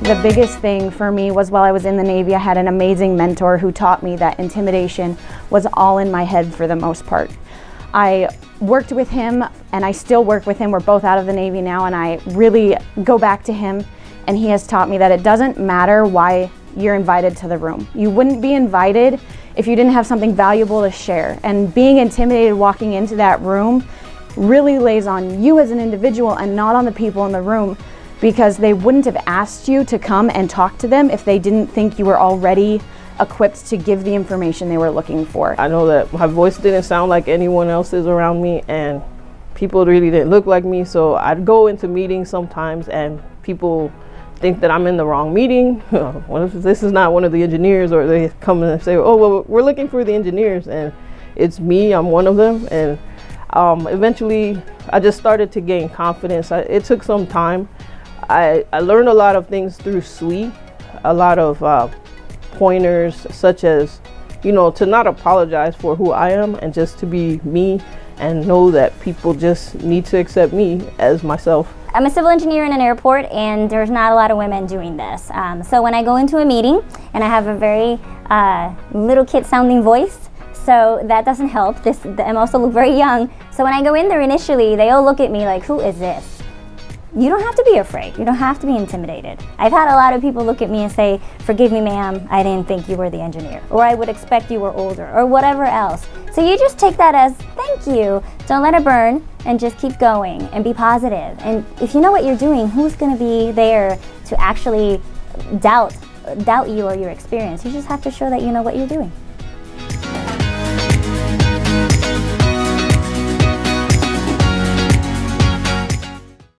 The biggest thing for me was while I was in the Navy, I had an amazing mentor who taught me that intimidation was all in my head for the most part. I worked with him and I still work with him. We're both out of the Navy now, and I really go back to him, and he has taught me that it doesn't matter why you're invited to the room. You wouldn't be invited if you didn't have something valuable to share. And being intimidated walking into that room really lays on you as an individual and not on the people in the room, because they wouldn't have asked you to come and talk to them if they didn't think you were already equipped to give the information they were looking for. I know that my voice didn't sound like anyone else's around me, and people really didn't look like me, so I'd go into meetings sometimes and people think that I'm in the wrong meeting. What if this is not one of the engineers? Or they come and say, oh, well, we're looking for the engineers, and it's me, I'm one of them. And eventually I just started to gain confidence. It took some time. I learned a lot of things through SWE, a lot of pointers, such as, you know, to not apologize for who I am and just to be me and know that people just need to accept me as myself. I'm a civil engineer in an airport, and there's not a lot of women doing this. So when I go into a meeting, and I have a very little kid sounding voice, so that doesn't help. I'm also look very young. So when I go in there initially, they all look at me like, who is this? You don't have to be afraid. You don't have to be intimidated. I've had a lot of people look at me and say, forgive me, ma'am, I didn't think you were the engineer. Or I would expect you were older, or whatever else. So you just take that as, thank you. Don't let it burn, and just keep going and be positive. And if you know what you're doing, who's gonna be there to actually doubt you or your experience? You just have to show that you know what you're doing.